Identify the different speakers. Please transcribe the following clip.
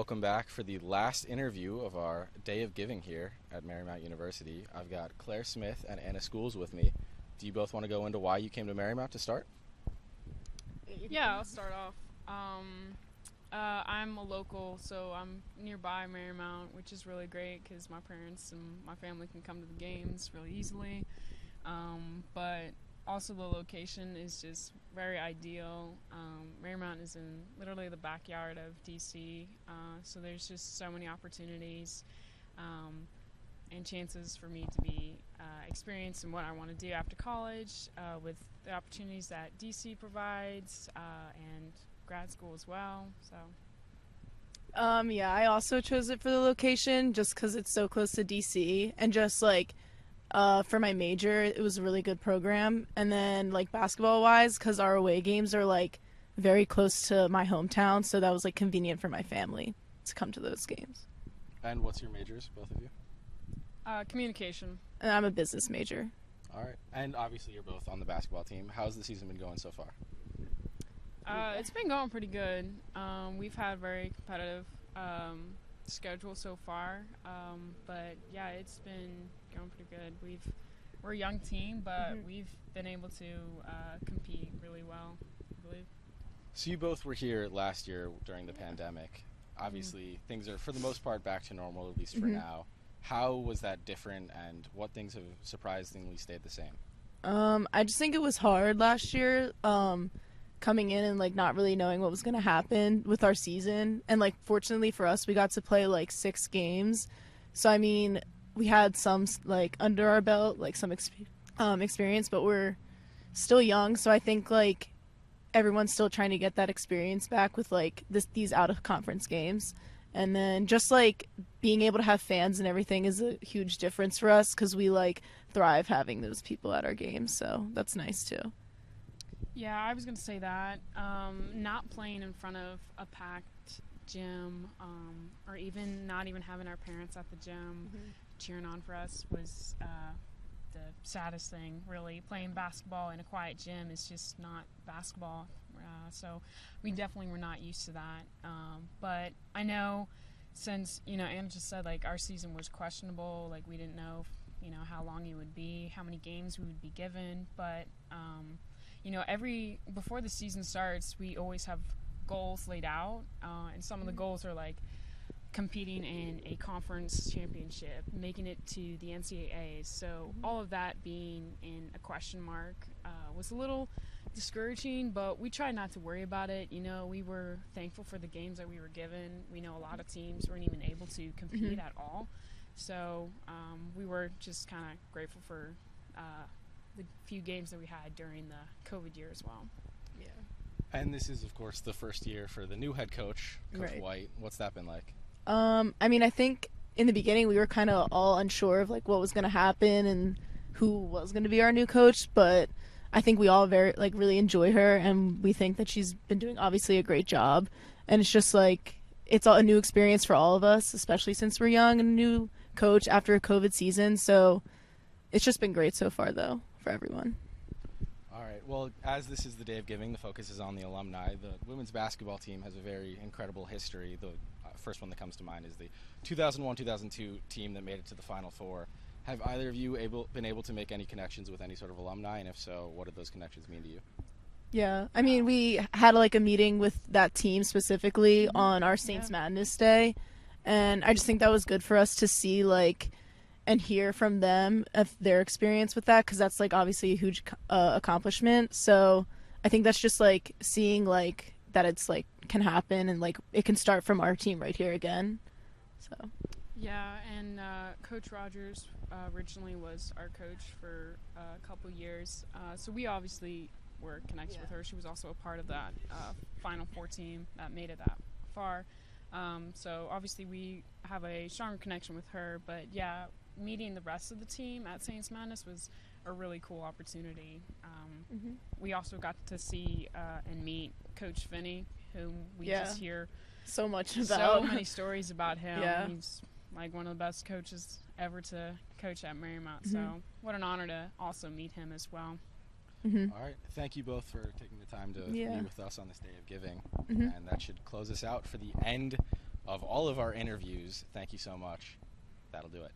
Speaker 1: welcome back for the last interview of our Day of Giving here at Marymount University. I've got Claire Smith and Anna Schools with me. Do you both want to go into why you came to Marymount to start?
Speaker 2: Yeah, I'll start off. I'm a local, so I'm nearby Marymount, which is really great because my parents and my family can come to the games really easily. But also the location is just very ideal. Marymount is in literally the backyard of DC, so there's just so many opportunities and chances for me to be experienced in what I want to do after college with the opportunities that DC provides and grad school as well. So.
Speaker 3: Yeah, I also chose it for the location just because it's so close to DC, and just like for my major, it was a really good program. And then like basketball wise, because our away games are like very close to my hometown, so that was like convenient for my family to come to those games.
Speaker 1: And what's your majors, both of you?
Speaker 2: Communication.
Speaker 3: And I'm a business major.
Speaker 1: All right. And obviously you're both on the basketball team. How's the season been going so far?
Speaker 2: It's been going pretty good. We've had very competitive schedule so far, but yeah, it's been going pretty good. We're a young team, but we've been able to compete really well, I believe.
Speaker 1: So you both were here last year during the pandemic. Obviously, things are, for the most part, back to normal, at least for now. How was that different, and what things have surprisingly stayed the same?
Speaker 3: I just think it was hard last year, coming in and like not really knowing what was going to happen with our season. And like fortunately for us, we got to play like 6 games. So I mean, we had some like under our belt, like some experience, but we're still young. So I think like everyone's still trying to get that experience back with like these out of conference games. And then just like being able to have fans and everything is a huge difference for us because we like thrive having those people at our games. So that's nice too.
Speaker 2: Yeah, I was going to say that. Not playing in front of a packed gym or even not even having our parents at the gym cheering on for us was the saddest thing, really. Playing basketball in a quiet gym is just not basketball. So we definitely were not used to that. But I know since, Anna just said, like, our season was questionable. Like, we didn't know, how long it would be, how many games we would be given. But, before the season starts, we always have goals laid out. And some of the goals are, like, competing in a conference championship, making it to the NCAAs. So all of that being in a question mark was a little discouraging, but we tried not to worry about it. We were thankful for the games that we were given. We know a lot of teams weren't even able to compete at all. So we were just kind of grateful for the few games that we had during the COVID year as well.
Speaker 3: Yeah.
Speaker 1: And this is, of course, the first year for the new head coach, Coach White. What's that been like?
Speaker 3: I mean, I think in the beginning we were kind of all unsure of like what was going to happen and who was going to be our new coach, but I think we all really enjoy her, and we think that she's been doing obviously a great job. And it's just like it's all a new experience for all of us, especially since we're young and a new coach after a COVID season. So it's just been great so far, though, for everyone.
Speaker 1: All right. Well, as this is the Day of Giving, the focus is on the alumni. The women's basketball team has a very incredible history. The first one that comes to mind is the 2001-2002 team that made it to the Final Four. Have either of you been able to make any connections with any sort of alumni? And if so, what did those connections mean to you?
Speaker 3: Yeah. I mean, we had like a meeting with that team specifically on our Saints Madness Day. And I just think that was good for us to see like and hear from them of their experience with that, because that's like obviously a huge accomplishment. So I think that's just like seeing like that it's like can happen and like it can start from our team right here again. So
Speaker 2: yeah, and Coach Rogers originally was our coach for a couple years, so we obviously were connected with her. She was also a part of that Final Four team that made it that far. So obviously we have a strong connection with her, but yeah, meeting the rest of the team at Saints Madness was a really cool opportunity. We also got to see and meet Coach Finney, whom we just hear
Speaker 3: so much about.
Speaker 2: So many stories about him.
Speaker 3: Yeah.
Speaker 2: He's like one of the best coaches ever to coach at Marymount. So what an honor to also meet him as well.
Speaker 1: All right. Thank you both for taking the time to be with us on this Day of Giving. And that should close us out for the end of all of our interviews. Thank you so much. That'll do it.